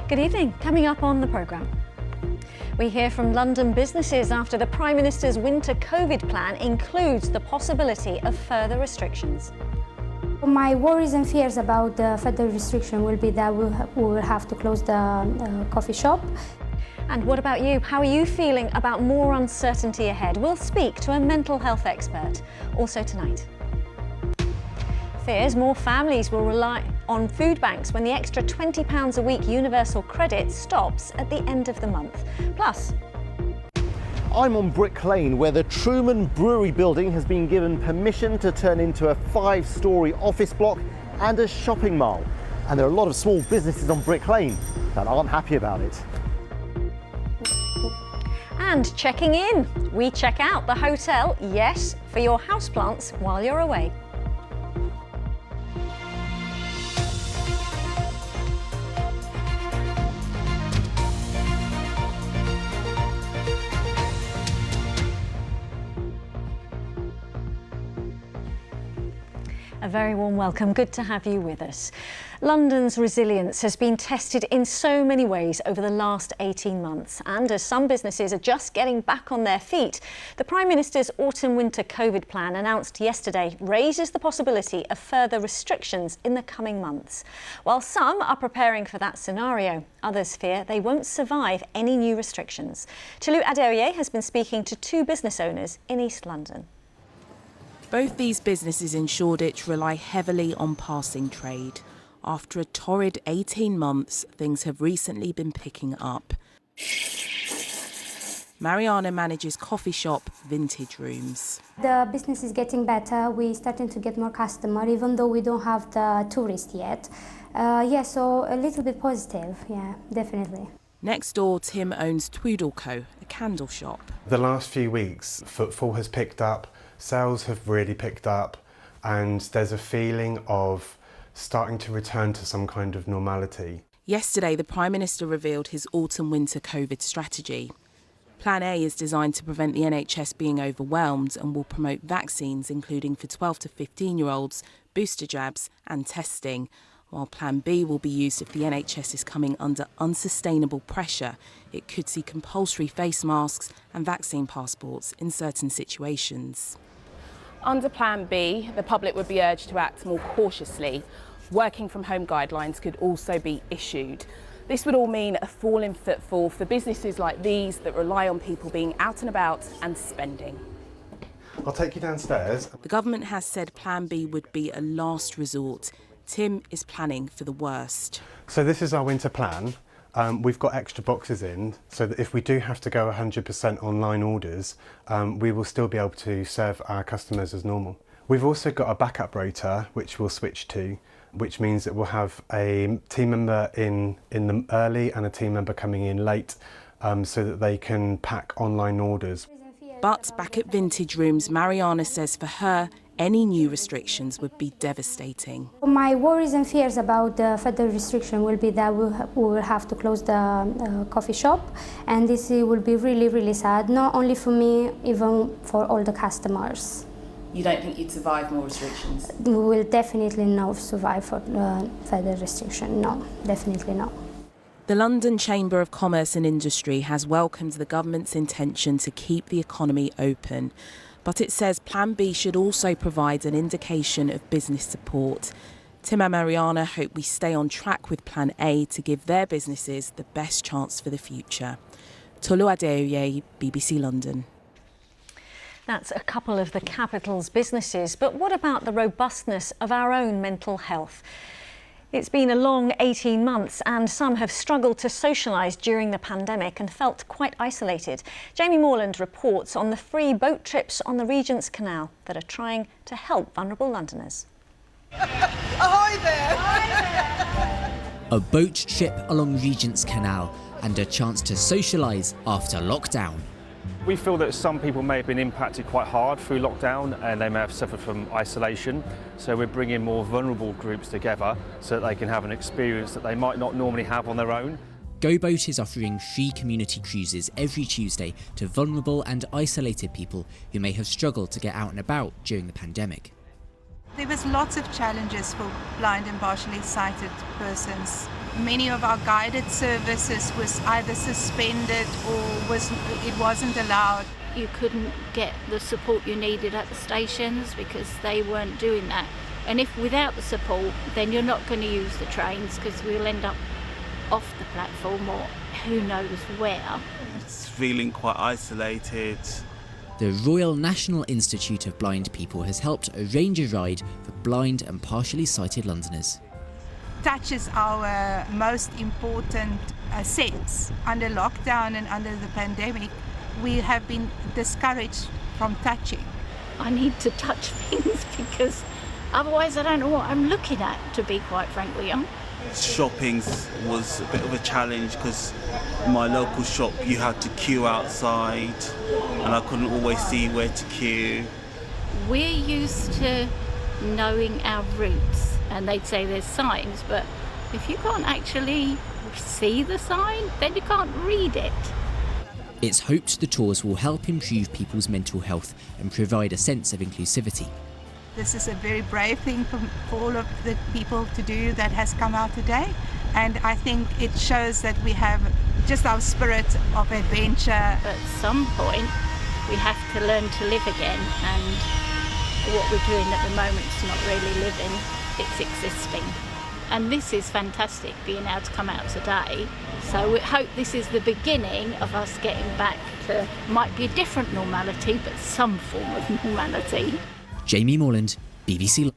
Good evening. Coming up on the programme, we hear from London businesses after the Prime Minister's winter COVID plan includes the possibility of further restrictions. My worries and fears about the further restriction will be that we will have to close the coffee shop. And what about you? How are you feeling about more uncertainty ahead? We'll speak to a mental health expert. Also tonight. Fears more families will rely on food banks when the extra £20 a week universal credit stops at the end of the month. Plus, I'm on Brick Lane, where the Truman Brewery building has been given permission to turn into a 5-storey office block and a shopping mall. And there are a lot of small businesses on Brick Lane that aren't happy about it. and checking in. We check out the hotel, yes, for your houseplants while you're away. A very warm welcome. Good to have you with us. London's resilience has been tested in so many ways over the last 18 months. And as some businesses are just getting back on their feet, the Prime Minister's autumn-winter COVID plan announced yesterday raises the possibility of further restrictions in the coming months. While some are preparing for that scenario, others fear they won't survive any new restrictions. Tolu Adeoye has been speaking to two business owners in East London. Both these businesses in Shoreditch rely heavily on passing trade. After a torrid 18 months, things have recently been picking up. Mariana manages coffee shop Vintage Rooms. The business is getting better. We're starting to get more customers, even though we don't have the tourists yet. So a little bit positive, yeah, definitely. Next door, Tim owns Tweedle Co, a candle shop. The last few weeks, footfall has picked up. Sales have really picked up, and there's a feeling of starting to return to some kind of normality. Yesterday, the Prime Minister revealed his autumn-winter COVID strategy. Plan A is designed to prevent the NHS being overwhelmed and will promote vaccines, including for 12 to 15-year-olds, booster jabs and testing, while Plan B will be used if the NHS is coming under unsustainable pressure. It could see compulsory face masks and vaccine passports in certain situations. Under Plan B, the public would be urged to act more cautiously. Working from home guidelines could also be issued. This would all mean a fall in footfall for businesses like these that rely on people being out and about and spending. I'll take you downstairs. The government has said Plan B would be a last resort. Tim is planning for the worst. So this is our winter plan. We've got extra boxes in, so that if we do have to go 100% online orders, we will still be able to serve our customers as normal. We've also got a backup rota, which we'll switch to, which means that we'll have a team member in the early and a team member coming in late, so that they can pack online orders. But back at Vintage Rooms, Mariana says for her, any new restrictions would be devastating. My worries and fears about the further restriction will be that we will have to close the coffee shop, and this will be really, really sad, not only for me, even for all the customers. You don't think you'd survive more restrictions? We will definitely not survive for further restriction, no, definitely not. The London Chamber of Commerce and Industry has welcomed the government's intention to keep the economy open. But it says Plan B should also provide an indication of business support. Tim and Mariana hope we stay on track with Plan A to give their businesses the best chance for the future. Tolu Adeoye, BBC London. That's a couple of the capital's businesses, but what about the robustness of our own mental health? It's been a long 18 months and some have struggled to socialise during the pandemic and felt quite isolated. Jamie Morland reports on the free boat trips on the Regent's Canal that are trying to help vulnerable Londoners. Ahoy there! Ahoy there! A boat trip along Regent's Canal and a chance to socialise after lockdown. We feel that some people may have been impacted quite hard through lockdown and they may have suffered from isolation. So we're bringing more vulnerable groups together so that they can have an experience that they might not normally have on their own. GoBoat is offering free community cruises every Tuesday to vulnerable and isolated people who may have struggled to get out and about during the pandemic. There was lots of challenges for blind and partially sighted persons many of our guided services was either suspended or it wasn't allowed. You couldn't get the support you needed at the stations because they weren't doing that. And if without the support, then you're not going to use the trains because we'll end up off the platform or who knows where. It's feeling quite isolated. The Royal National Institute of Blind People has helped arrange a ride for blind and partially sighted Londoners. Touch is our most important sense. Under lockdown and under the pandemic, we have been discouraged from touching. I need to touch things because otherwise I don't know what I'm looking at, to be quite frank with you. Shopping was a bit of a challenge because my local shop you had to queue outside and I couldn't always see where to queue. We're used to knowing our routes and they'd say there's signs, but if you can't actually see the sign, then you can't read it. It's hoped the tours will help improve people's mental health and provide a sense of inclusivity. This is a very brave thing for all of the people to do that has come out today, and I think it shows that we have just our spirit of adventure. At some point we have to learn to live again, and what we're doing at the moment is not really living, it's existing. And this is fantastic, being able to come out today. So we hope this is the beginning of us getting back to, might be a different normality, but some form of normality. Jamie Morland, BBC.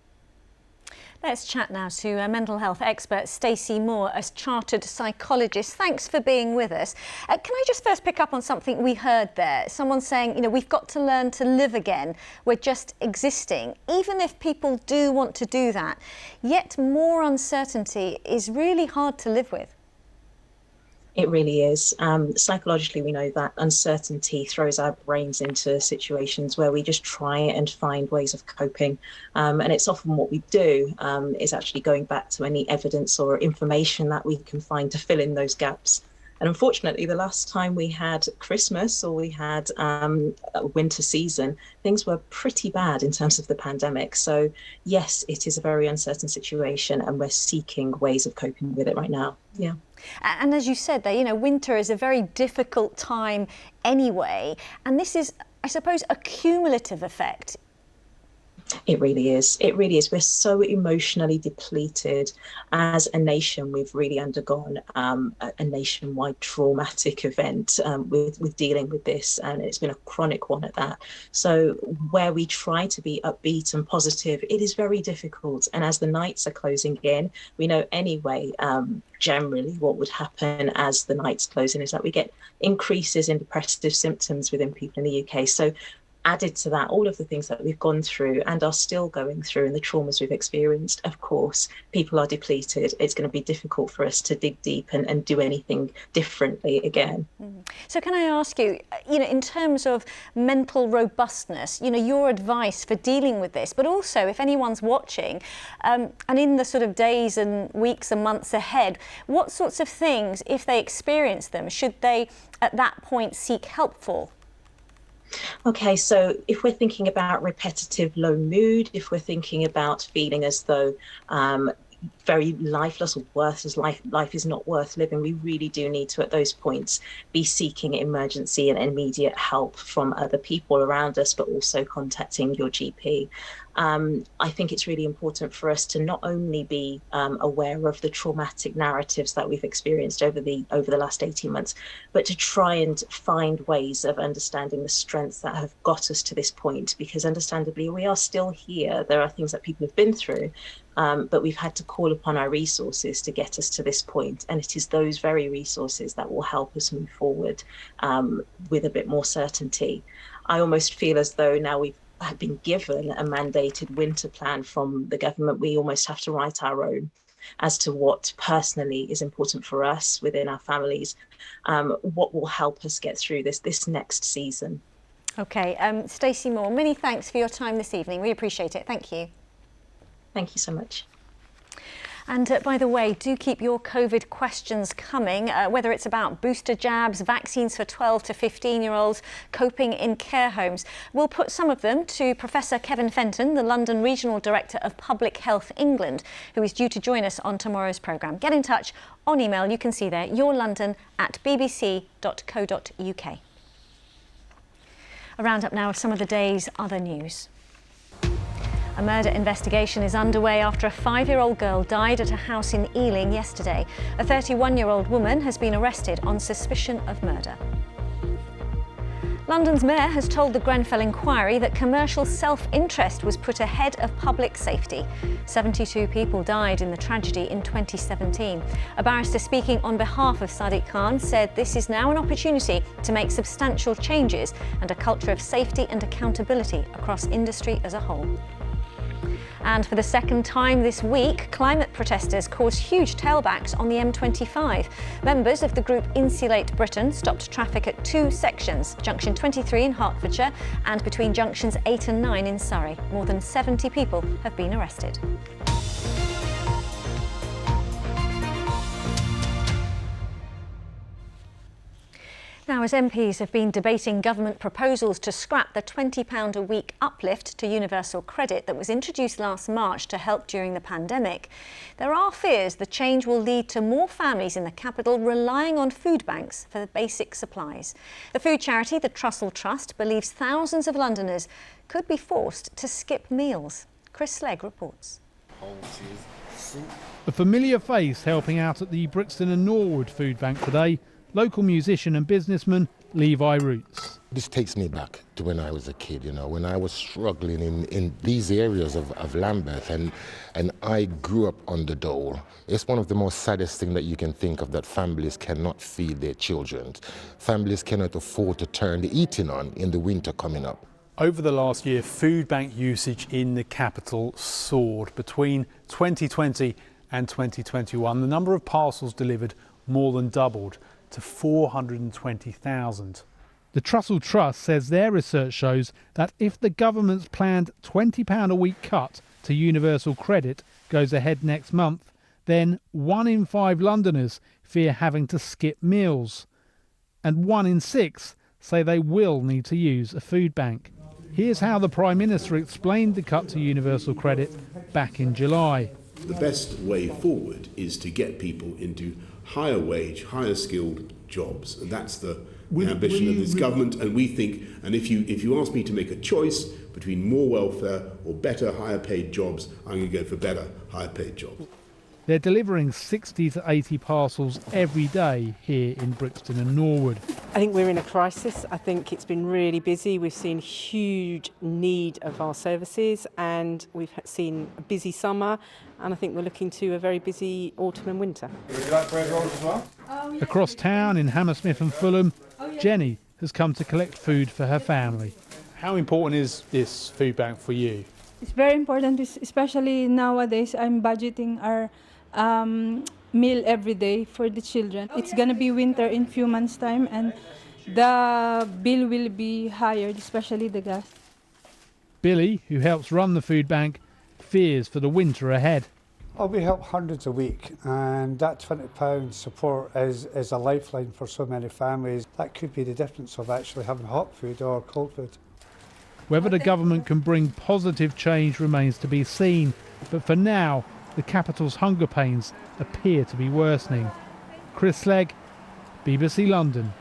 Let's chat now to mental health expert Stacey Moore, a chartered psychologist. Thanks for being with us. Can I just first pick up on something we heard there? Someone saying, you know, we've got to learn to live again. We're just existing. Even if people do want to do that, yet more uncertainty is really hard to live with. It really is. Psychologically, we know that uncertainty throws our brains into situations where we just try and find ways of coping. And it's often what we do is actually going back to any evidence or information that we can find to fill in those gaps. And unfortunately, the last time we had Christmas or we had a winter season, things were pretty bad in terms of the pandemic. So yes, it is a very uncertain situation and we're seeking ways of coping with it right now. Yeah. And as you said there, you know, winter is a very difficult time anyway. And this is, I suppose, a cumulative effect. It really is. It really is. We're so emotionally depleted as a nation. We've really undergone a nationwide traumatic event with dealing with this, and it's been a chronic one at that. So where we try to be upbeat and positive, it is very difficult. And as the nights are closing in, we know anyway, generally what would happen as the nights close in is that we get increases in depressive symptoms within people in the UK. So added to that, all of the things that we've gone through and are still going through and the traumas we've experienced, of course, people are depleted. It's going to be difficult for us to dig deep and do anything differently again. So can I ask you, you know, in terms of mental robustness, you know, your advice for dealing with this, but also if anyone's watching and in the sort of days and weeks and months ahead, what sorts of things, if they experience them, should they at that point seek help for? Okay, so if we're thinking about repetitive low mood, if we're thinking about feeling as though very lifeless or worthless, life is not worth living, we really do need to, at those points, be seeking emergency and immediate help from other people around us, but also contacting your GP. I think it's really important for us to not only be aware of the traumatic narratives that we've experienced over the last 18 months, but to try and find ways of understanding the strengths that have got us to this point, because understandably we are still here. There are things that people have been through, but we've had to call upon our resources to get us to this point, and it is those very resources that will help us move forward with a bit more certainty. I almost feel as though now we've been given a mandated winter plan from the government, we almost have to write our own as to what personally is important for us within our families, what will help us get through this next season. Okay, Stacey Moore, many thanks for your time this evening. We appreciate it. Thank you. Thank you so much. And by the way, do keep your COVID questions coming, whether it's about booster jabs, vaccines for 12 to 15-year-olds, coping in care homes. We'll put some of them to Professor Kevin Fenton, the London Regional Director of Public Health England, who is due to join us on tomorrow's programme. Get in touch on email. You can see there, yourlondon@bbc.co.uk. A roundup now of some of the day's other news. A murder investigation is underway after a 5-year-old girl died at a house in Ealing yesterday. A 31-year-old woman has been arrested on suspicion of murder. London's mayor has told the Grenfell inquiry that commercial self-interest was put ahead of public safety. 72 people died in the tragedy in 2017. A barrister speaking on behalf of Sadiq Khan said this is now an opportunity to make substantial changes and a culture of safety and accountability across industry as a whole. And for the second time this week, climate protesters caused huge tailbacks on the M25. Members of the group Insulate Britain stopped traffic at 2 sections, junction 23 in Hertfordshire and between junctions 8 and 9 in Surrey. More than 70 people have been arrested. Now, as MPs have been debating government proposals to scrap the £20 a week uplift to universal credit that was introduced last March to help during the pandemic, there are fears the change will lead to more families in the capital relying on food banks for basic supplies. The food charity, the Trussell Trust, believes thousands of Londoners could be forced to skip meals. Chris Slegg reports. A familiar face helping out at the Brixton and Norwood Food Bank today, local musician and businessman Levi Roots. This takes me back to when I was a kid, you know, when I was struggling in these areas of Lambeth and I grew up on the dole. It's one of the most saddest things that you can think of, that families cannot feed their children. Families cannot afford to turn the eating on in the winter coming up. Over the last year, food bank usage in the capital soared. Between 2020 and 2021, the number of parcels delivered more than doubled to 420,000. The Trussell Trust says their research shows that if the government's planned £20 a week cut to universal credit goes ahead next month, then 1 in 5 Londoners fear having to skip meals. And 1 in 6 say they will need to use a food bank. Here's how the Prime Minister explained the cut to universal credit back in July. The best way forward is to get people into higher wage, higher skilled jobs. And that's the ambition of this government. And we think, and if you ask me to make a choice between more welfare or better, higher paid jobs, I'm going to go for better, higher paid jobs. They're delivering 60 to 80 parcels every day here in Brixton and Norwood. I think we're in a crisis. I think it's been really busy. We've seen huge need of our services and we've seen a busy summer, and I think we're looking to a very busy autumn and winter. Would you like bread rolls as well? Across town in Hammersmith and Fulham, Jenny has come to collect food for her family. How important is this food bank for you? It's very important, especially nowadays. I'm budgeting our meal every day for the children. It's going to be winter in few months' time, and the bill will be higher, especially the gas. Billy, who helps run the food bank, fears for the winter ahead. Oh, we help hundreds a week, and that £20 support is a lifeline for so many families. That could be the difference of actually having hot food or cold food. Whether the government can bring positive change remains to be seen, but for now, the capital's hunger pains appear to be worsening. Chris Slegg, BBC London.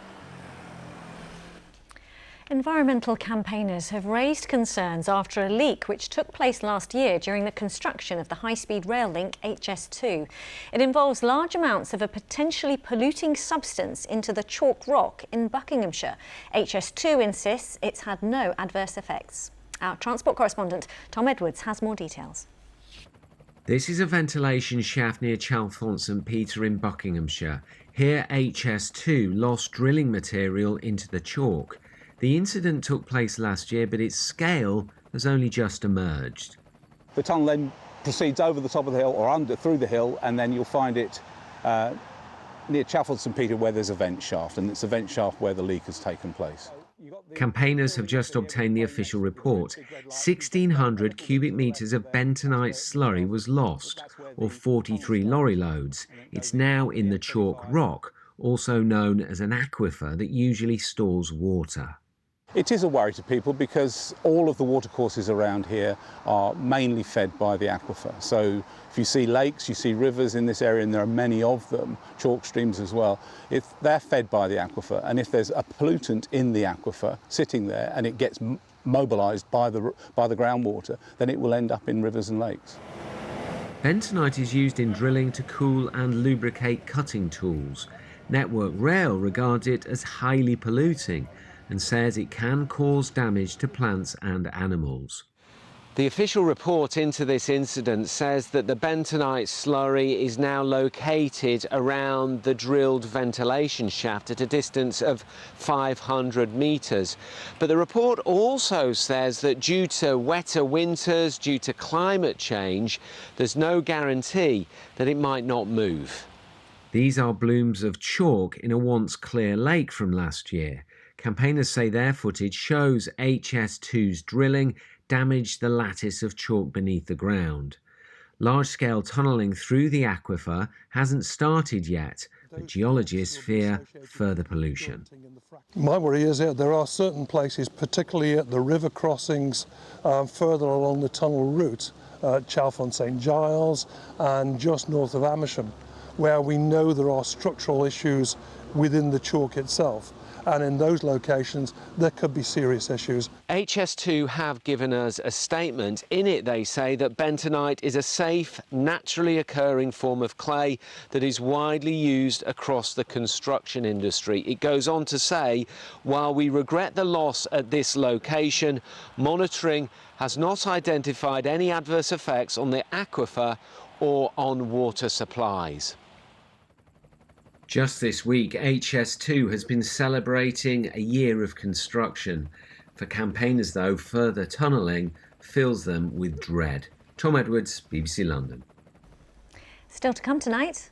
Environmental campaigners have raised concerns after a leak which took place last year during the construction of the high-speed rail link HS2. It involves large amounts of a potentially polluting substance into the chalk rock in Buckinghamshire. HS2 insists it's had no adverse effects. Our transport correspondent Tom Edwards has more details. This is a ventilation shaft near Chalfont St Peter in Buckinghamshire. Here HS2 lost drilling material into the chalk. The incident took place last year, but its scale has only just emerged. The tunnel then proceeds over the top of the hill or under through the hill, and then you'll find it near Chalfont St Peter where there's a vent shaft, and it's a vent shaft where the leak has taken place. Campaigners have just obtained the official report. 1,600 cubic metres of bentonite slurry was lost, or 43 lorry loads. It's now in the chalk rock, also known as an aquifer that usually stores water. It is a worry to people because all of the watercourses around here are mainly fed by the aquifer. So if you see lakes, you see rivers in this area, and there are many of them, chalk streams as well, if they're fed by the aquifer, and if there's a pollutant in the aquifer sitting there and it gets mobilised by the groundwater, then it will end up in rivers and lakes. Bentonite is used in drilling to cool and lubricate cutting tools. Network Rail regards it as highly polluting and says it can cause damage to plants and animals. The official report into this incident says that the bentonite slurry is now located around the drilled ventilation shaft at a distance of 500 metres. But the report also says that due to wetter winters, due to climate change, there's no guarantee that it might not move. These are blooms of chalk in a once clear lake from last year. Campaigners say their footage shows HS2's drilling damaged the lattice of chalk beneath the ground. Large-scale tunnelling through the aquifer hasn't started yet, but geologists fear further pollution. My worry is that there are certain places, particularly at the river crossings further along the tunnel route, Chalfont St Giles and just north of Amersham, where we know there are structural issues within the chalk itself. And in those locations, there could be serious issues. HS2 have given us a statement. In it, they say that bentonite is a safe, naturally occurring form of clay that is widely used across the construction industry. It goes on to say, while we regret the loss at this location, monitoring has not identified any adverse effects on the aquifer or on water supplies. Just this week, HS2 has been celebrating a year of construction. For campaigners, though, further tunnelling fills them with dread. Tom Edwards, BBC London. Still to come tonight.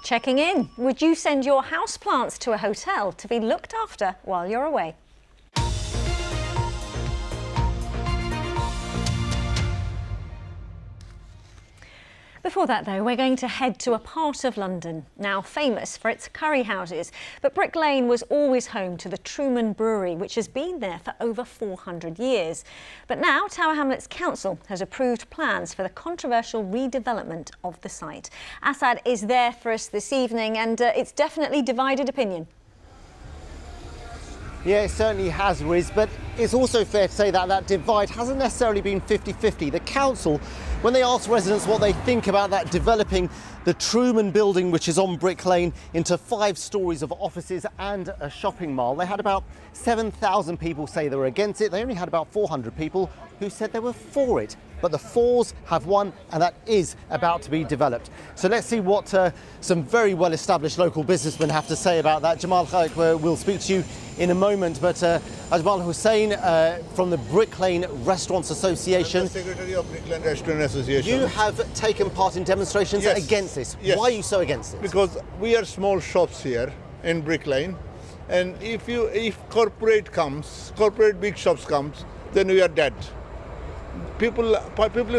Checking in. Would you send your houseplants to a hotel to be looked after while you're away? Before that, though, we're going to head to a part of London now famous for its curry houses. But Brick Lane was always home to the Truman Brewery, which has been there for over 400 years. But now Tower Hamlets Council has approved plans for the controversial redevelopment of the site. Assad is there for us this evening, and it's definitely divided opinion. Yeah, it certainly has, Riz, but it's also fair to say that that divide hasn't necessarily been 50-50. The council, when they asked residents what they think about that developing the Truman building, which is on Brick Lane, into 5 stories of offices and a shopping mall, they had about 7,000 people say they were against it. They only had about 400 people who said they were for it. But the fours have won, and that is about to be developed. So let's see what some very well-established local businessmen have to say about that. Jamal Khalik will speak to you in a moment, but Ajmal Hussain from the Brick Lane Restaurants Association. I'm the Secretary of Brick Lane Restaurant Association. You have taken part in demonstrations against this. Yes. Why are you so against it? Because we are small shops here in Brick Lane, and if corporate big shops comes, then we are dead. People's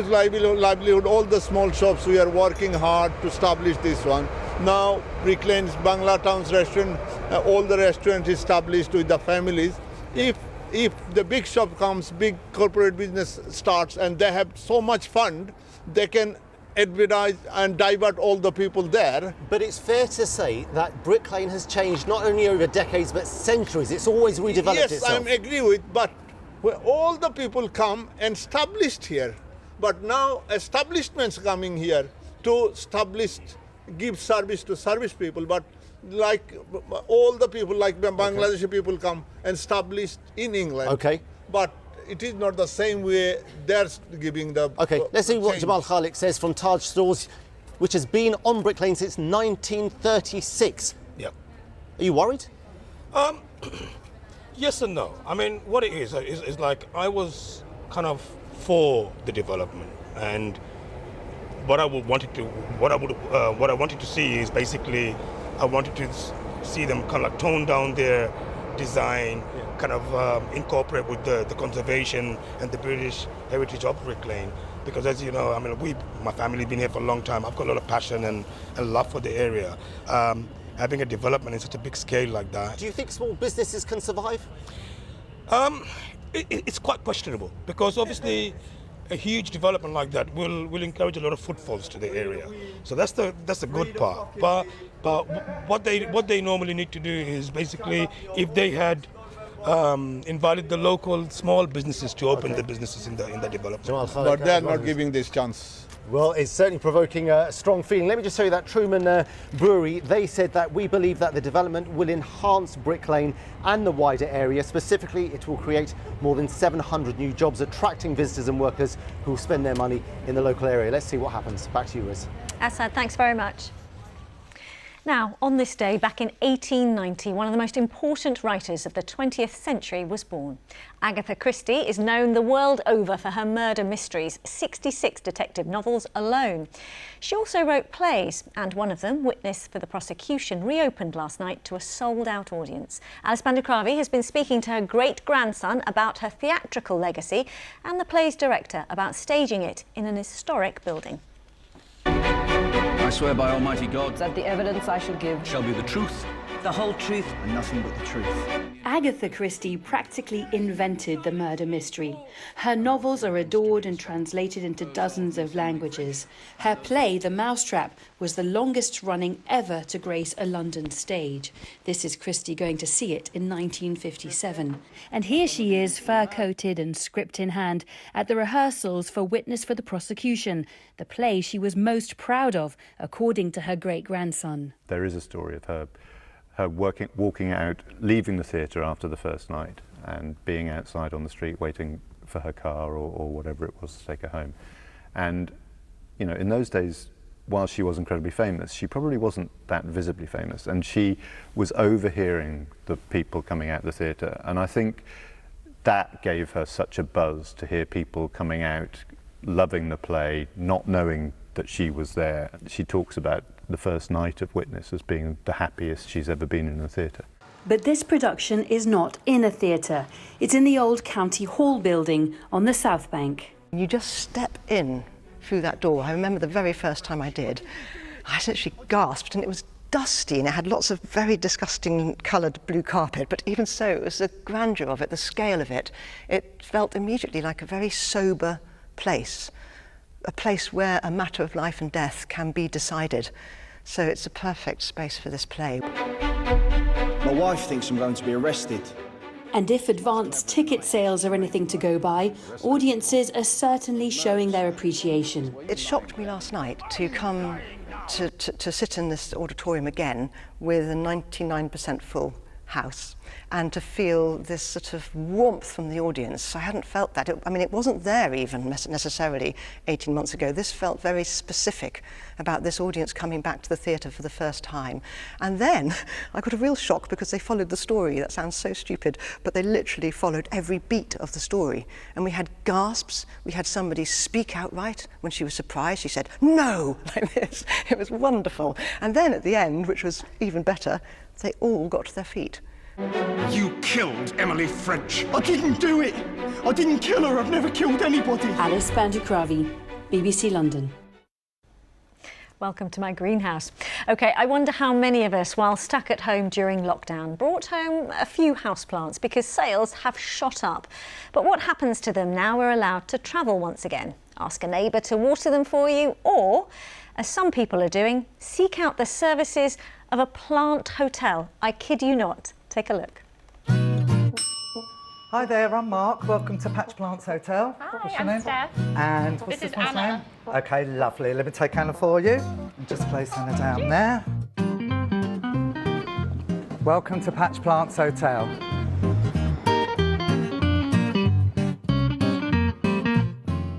livelihood, all the small shops, we are working hard to establish this one. Now, Brick Lane's Bangla Town's restaurant, all the restaurants established with the families. If the big shop comes, big corporate business starts, and they have so much fund, they can advertise and divert all the people there. But it's fair to say that Brick Lane has changed not only over decades, but centuries. It's always redeveloped itself. Yes, I agree with, but where all the people come and established here, but now establishments coming here to give service to service people, but like all the people, like Bangladeshi people come and established in England. Okay. But it is not the same way they're giving the... Okay, let's see what Jamal Khalik says from Taj Stores, which has been on Brick Lane since 1936. Yeah. Are you worried? Yes and no. I mean, what it is like I was kind of for the development, and what I wanted to see is basically I wanted to see them kind of like tone down their design, kind of incorporate with the conservation and the British heritage of Brick Lane. Because as you know, I mean, my family been here for a long time. I've got a lot of passion and love for the area. Having a development in such a big scale like that. Do you think small businesses can survive? It's quite questionable, because obviously a huge development like that will encourage a lot of footfalls to the area. So that's the good part. But what they normally need to do is basically, if they had invited the local small businesses to open the businesses in the development. But they are not giving this chance. Well, it's certainly provoking a strong feeling. Let me just show you that Truman Brewery. They said that we believe that the development will enhance Brick Lane and the wider area. Specifically, it will create more than 700 new jobs, attracting visitors and workers who will spend their money in the local area. Let's see what happens. Back to you, Riz. Asad, thanks very much. Now, on this day, back in 1890, one of the most important writers of the 20th century was born. Agatha Christie is known the world over for her murder mysteries, 66 detective novels alone. She also wrote plays, and one of them, Witness for the Prosecution, reopened last night to a sold-out audience. Alice Bandikravi has been speaking to her great-grandson about her theatrical legacy and the play's director about staging it in an historic building. I swear by Almighty God that the evidence I shall give shall be the truth, the whole truth, and nothing but the truth. Agatha Christie practically invented the murder mystery. Her novels are adored and translated into dozens of languages. Her play, The Mousetrap, was the longest running ever to grace a London stage. This is Christie going to see it in 1957. And here she is, fur-coated and script in hand, at the rehearsals for Witness for the Prosecution, the play she was most proud of, according to her great-grandson. There is a story of her walking out, leaving the theatre after the first night and being outside on the street waiting for her car or whatever it was to take her home. And, you know, in those days, while she was incredibly famous, she probably wasn't that visibly famous, and she was overhearing the people coming out the theatre. And I think that gave her such a buzz to hear people coming out, loving the play, not knowing that she was there. She talks about the first night of Witness as being the happiest she's ever been in a theatre. But this production is not in a theatre. It's in the old County Hall building on the South Bank. You just step in through that door. I remember the very first time I did, I literally gasped, and it was dusty and it had lots of very disgusting coloured blue carpet, but even so, it was the grandeur of it, the scale of it. It felt immediately like a very sober place, a place where a matter of life and death can be decided. So it's a perfect space for this play. My wife thinks I'm going to be arrested. And if advance ticket sales are anything to go by, audiences are certainly showing their appreciation. It shocked me last night to come to sit in this auditorium again with a 99% full house and to feel this sort of warmth from the audience. I hadn't felt that. I mean, it wasn't there even necessarily 18 months ago. This felt very specific about this audience coming back to the theatre for the first time. And then I got a real shock because they followed the story. That sounds so stupid, but they literally followed every beat of the story. And we had gasps. We had somebody speak outright when she was surprised. She said, "No," like this. It was wonderful. And then at the end, which was even better, they all got to their feet. You killed Emily French. I didn't do it. I didn't kill her. I've never killed anybody. Alice Bandikravi, BBC London. Welcome to my greenhouse. OK, I wonder how many of us, while stuck at home during lockdown, brought home a few houseplants because sales have shot up. But what happens to them now we're allowed to travel once again? Ask a neighbour to water them for you, or, as some people are doing, seek out the services of a plant hotel. I kid you not. Take a look. Hi there, I'm Mark. Welcome to Patch Plants Hotel. Hi, I'm Steph. And what's This is one's Anna. name? OK, lovely. Let me take Anna for you. And just place Anna down there. Welcome to Patch Plants Hotel.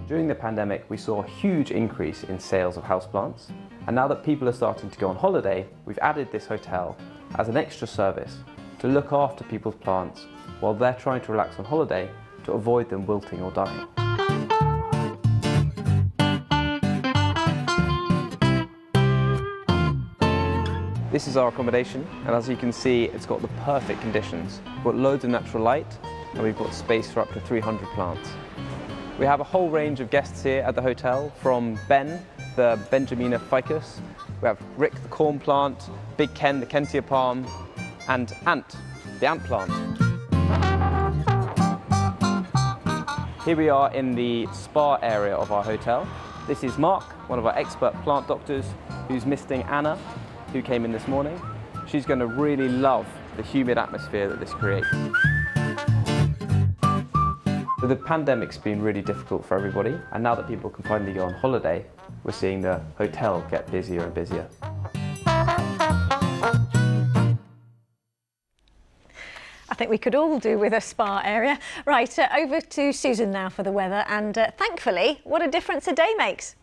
During the pandemic, we saw a huge increase in sales of houseplants. And now that people are starting to go on holiday, we've added this hotel as an extra service to look after people's plants while they're trying to relax on holiday to avoid them wilting or dying. This is our accommodation, and as you can see, it's got the perfect conditions. We've got loads of natural light, and we've got space for up to 300 plants. We have a whole range of guests here at the hotel, from Ben, the Benjamina ficus, we have Rick, the corn plant, Big Ken, the Kentia palm, and Ant, the ant plant. Here we are in the spa area of our hotel. This is Mark, one of our expert plant doctors, who's misting Anna, who came in this morning. She's going to really love the humid atmosphere that this creates. So the pandemic's been really difficult for everybody, and now that people can finally go on holiday, we're seeing the hotel get busier and busier. I think we could all do with a spa area. Right, over to Susan now for the weather, and thankfully, what a difference a day makes.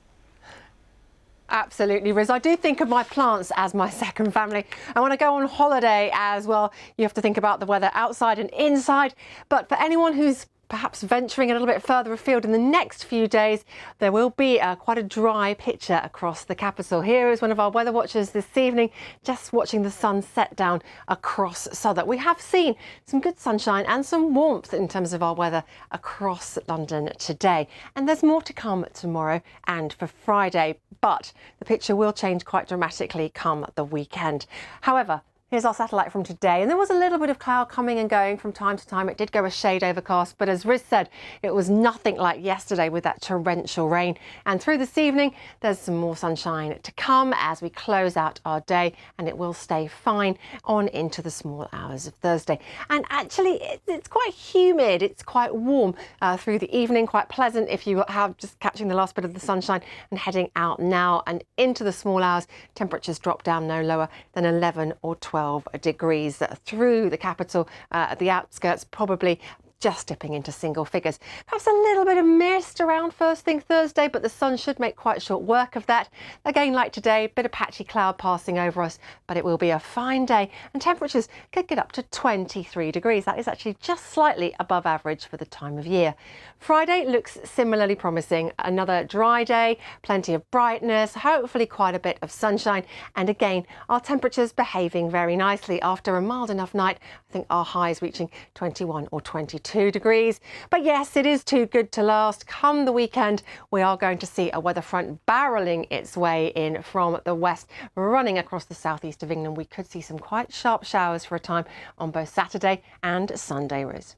Absolutely, Riz. I do think of my plants as my second family. And when I go on holiday as well, you have to think about the weather outside and inside. But for anyone who's perhaps venturing a little bit further afield in the next few days, there will be quite a dry picture across the capital. Here is one of our weather watchers this evening, just watching the sun set down across Southwark. We have seen some good sunshine and some warmth in terms of our weather across London today. And there's more to come tomorrow and for Friday, but the picture will change quite dramatically come the weekend. However, here's our satellite from today, and there was a little bit of cloud coming and going from time to time. It did go a shade overcast, but as Riz said, it was nothing like yesterday with that torrential rain. And through this evening, there's some more sunshine to come as we close out our day, and it will stay fine on into the small hours of Thursday. And actually, it's quite humid. It's quite warm through the evening, quite pleasant if you have just catching the last bit of the sunshine and heading out now and into the small hours. Temperatures drop down no lower than 11 or 12 degrees through the capital, at the outskirts, probably just dipping into single figures. Perhaps a little bit of mist around first thing Thursday, but the sun should make quite short work of that. Again, like today, a bit of patchy cloud passing over us, but it will be a fine day and temperatures could get up to 23 degrees. That is actually just slightly above average for the time of year. Friday looks similarly promising. Another dry day, plenty of brightness, hopefully quite a bit of sunshine. And again, our temperatures behaving very nicely after a mild enough night. I think our highs reaching 21 or 22 degrees. But yes, it is too good to last. Come the weekend, we are going to see a weather front barrelling its way in from the west, running across the southeast of England. We could see some quite sharp showers for a time on both Saturday and Sunday, Riz.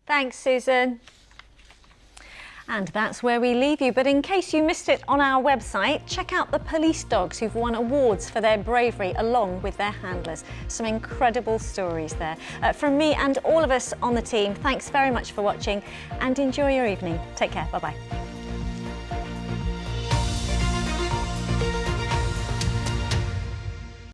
Thanks, Susan. And that's where we leave you. But in case you missed it on our website, check out the police dogs who've won awards for their bravery along with their handlers. Some incredible stories there. From me and all of us on the team, thanks very much for watching and enjoy your evening. Take care. Bye-bye.